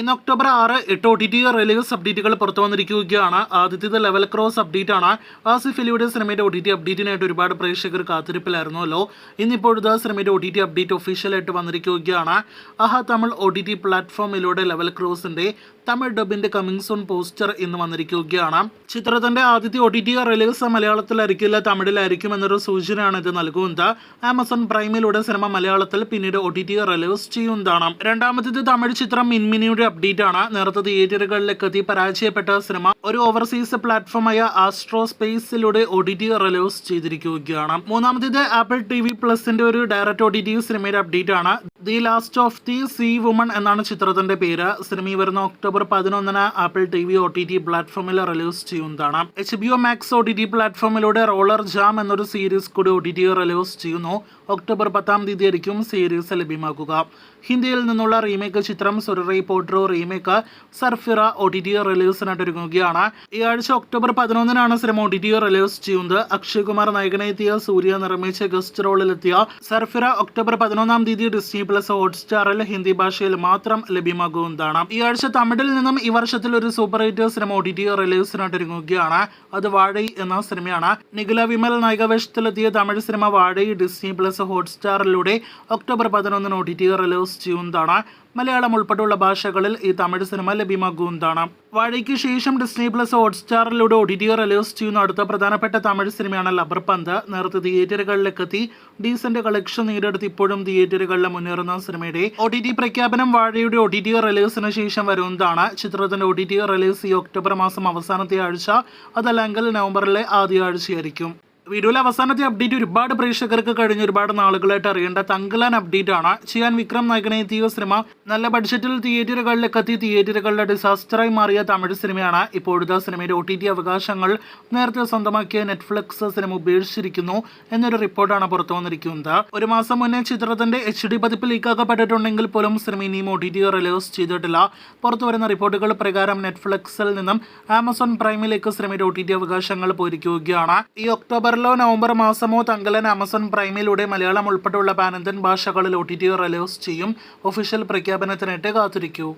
ഇന്ന് October 6 8 OTT release അപ്ഡേറ്റുകൾ പുറത്തു വന്നിരിക്കുകയാണ്. ആദ്യത്തേത് ലെവൽ ക്രോസ് അപ്ഡേറ്റ് ആണ്. ആസിഫ് അലിയുടെ സിനിമയുടെ OTT അപ്ഡേറ്റിനായിട്ട് ഒരുപാട് പ്രേക്ഷകർ കാത്തിരിപ്പിലായിരുന്നല്ലോ. ഇന്നിപ്പോഴത്തെ സിനിമയുടെ OTT അപ്ഡേറ്റ് ഒഫീഷ്യലായിട്ട് വന്നിരിക്കുകയാണ്. തമിഴ് OTT പ്ലാറ്റ്ഫോമിലൂടെ ലെവൽ ക്രോസിന്റെ തമിഴ് ഡബിന്റെ കമ്മിങ് സൂൺ പോസ്റ്റർ ഇന്ന് വന്നിരിക്കുകയാണ്. ചിത്രത്തിന്റെ ആദ്യത്തെ OTT റിലീസ് മലയാളത്തിലായിരിക്കില്ല, തമിഴിലായിരിക്കും എന്നൊരു സൂചനയാണ് ഇത് നൽകുന്നത്. ആമസോൺ പ്രൈമിലൂടെ സിനിമ മലയാളത്തിൽ പിന്നീട് OTT റിലീസ് ചെയ്യുന്നതാണ്. രണ്ടാമത്തേത് തമിഴ് ചിത്രം മിൻമിനിയുടെ അപ്ഡേറ്റ് ആണ്. നേരത്തെ തിയേറ്ററുകളിലേക്ക് എത്തി പരാജയപ്പെട്ട സിനിമ ഒരു ഓവർസീസ് പ്ലാറ്റ്ഫോമായ ആസ്ട്രോ സ്പേസിലൂടെ OTT റിലീസ് ചെയ്തിരിക്കുകയാണ്. മൂന്നാമത്തേത് ആപ്പിൾ TV പ്ലസിന്റെ ഒരു ഡയറക്റ്റ് OTT സിനിമയുടെ അപ്ഡേറ്റ് ആണ്. The last of the sea woman എന്നാണ് ചിത്രത്തിന്റെ പേര്. സിനിമ വരുന്ന ഒക്ടോബർ 11 ആപ്പിൾ TV OTT പ്ലാറ്റ്ഫോമിൽ റിലീസ് ചെയ്യുന്നതാണ്. HBO Max OTT പ്ലാറ്റ്ഫോമിലൂടെ റോളർ ജാം എന്നൊരു സീരീസ് കൂടി OTT റിലീസ് ചെയ്യുന്നു. ഒക്ടോബർ 10 ആയിരിക്കും സീരീസ് ലഭ്യമാക്കുക. ഹിന്ദിയിൽ നിന്നുള്ള റീമേക്ക് ചിത്രം സുരറൈ പോട്രോ റീമേക്ക് സർഫിറ OTT റിലീസിനായിട്ട് ഒരുങ്ങുകയാണ്. ഈ ആഴ്ച ഒക്ടോബർ 11 സിനിമ OTT റിലീസ് ചെയ്യുന്നത്. അക്ഷയ് കുമാർ നായകനെത്തിയ സൂര്യ നിർമ്മിച്ച ഗസ്റ്റ് റോളിലെത്തിയ സർഫിറ ഒക്ടോബർ 11 ഡിസ്നി പ്ലസ് ഹോട്ട്സ്റ്റാറിൽ ഹിന്ദി ഭാഷയിൽ മാത്രം ലഭ്യമാകുന്നതാണ്. ഈ ആഴ്ച തമിഴിൽ നിന്നും ഈ വർഷത്തിൽ ഒരു സൂപ്പർ ഹിറ്റ് സിനിമ OTT റിലീസിനായിട്ട് ഒരുങ്ങുകയാണ്. അത് വാഴൈ എന്ന സിനിമയാണ്. നിഖില വിമൽ നായികവേഷത്തിലെത്തിയ Tamil cinema Vaazhai Disney plus ഹോട്ട്സ്റ്റാറിലൂടെ ഒക്ടോബർ 11 OTT റിലീസ് ചെയ്യുന്നതാണ്. മലയാളം ഉൾപ്പെടെയുള്ള ഭാഷകളിൽ ഈ തമിഴ് സിനിമ ലഭ്യമാകുന്നതാണ്. വാഴയ്ക്ക് ശേഷം ഡിസ്നി പ്ലസ് ഹോട്ട്സ്റ്റാറിലൂടെ OTT റിലീസ് ചെയ്യുന്ന അടുത്ത പ്രധാനപ്പെട്ട തമിഴ് സിനിമയാണ് ലബർ പന്ത്. നേരത്തെ തിയേറ്ററുകളിലേക്ക് എത്തി ഡീസന്റ് കളക്ഷൻ നേടിയെടുത്ത് ഇപ്പോഴും തിയേറ്ററുകളിൽ മുന്നേറുന്ന സിനിമയുടെ OTT പ്രഖ്യാപനം വാഴയുടെ OTT റിലീസിന് ശേഷം വരുന്നതാണ്. ചിത്രത്തിന്റെ OTT റിലീസ് ഈ ഒക്ടോബർ മാസം അവസാനത്തെ ആഴ്ച, അതല്ലെങ്കിൽ നവംബറിലെ ആദ്യ ആഴ്ചയായിരിക്കും. വീഡിയോയിലെ അവസാനത്തെ അപ്ഡേറ്റ് ഒരുപാട് പ്രേക്ഷകർക്ക് കഴിഞ്ഞ ഒരുപാട് നാളുകളായിട്ട് അറിയേണ്ട തങ്കലാൻ അപ്ഡേറ്റ് ആണ്. ചിയാൻ വിക്രം നായകനെത്തിയ സിനിമ നല്ല ബഡ്ജറ്റിൽ തിയേറ്ററുകളിലേക്ക് എത്തി തിയേറ്ററുകളുടെ ഡിസാസ്റ്ററായി മാറിയ തമിഴ് സിനിമയാണ്. ഇപ്പോഴത്തെ സിനിമയുടെ OTT അവകാശങ്ങൾ നേരത്തെ സ്വന്തമാക്കിയ നെറ്റ്ഫ്ലിക്സ് സിനിമ ഉപേക്ഷിച്ചിരിക്കുന്നു എന്നൊരു റിപ്പോർട്ടാണ് പുറത്തു വന്നിരിക്കുന്നത്. ഒരു മാസം മുന്നേ ചിത്രത്തിന്റെ HD പതിപ്പ് ലീക്കാക്കപ്പെട്ടിട്ടുണ്ടെങ്കിൽ പോലും സിനിമ ഇനിയും OTT റിലീസ് ചെയ്തിട്ടില്ല. പുറത്തു വരുന്ന റിപ്പോർട്ടുകൾ പ്രകാരം നെറ്റ്ഫ്ലിക്സിൽ നിന്നും ആമസോൺ പ്രൈമിലേക്ക് സിനിമയുടെ OTT അവകാശങ്ങൾ പോയിരിക്കുകയാണ്. ഈ ഒക്ടോബർ നവംബർ മാസമോ തങ്കലൻ ആമസോൺ പ്രൈമിലൂടെ മലയാളം ഉൾപ്പെടെയുള്ള പാനന്തൻ ഭാഷകളിൽ OTT റിലീസ് ചെയ്യും. ഒഫീഷ്യൽ പ്രഖ്യാപനത്തിനായിട്ട് കാത്തിരിക്കൂ.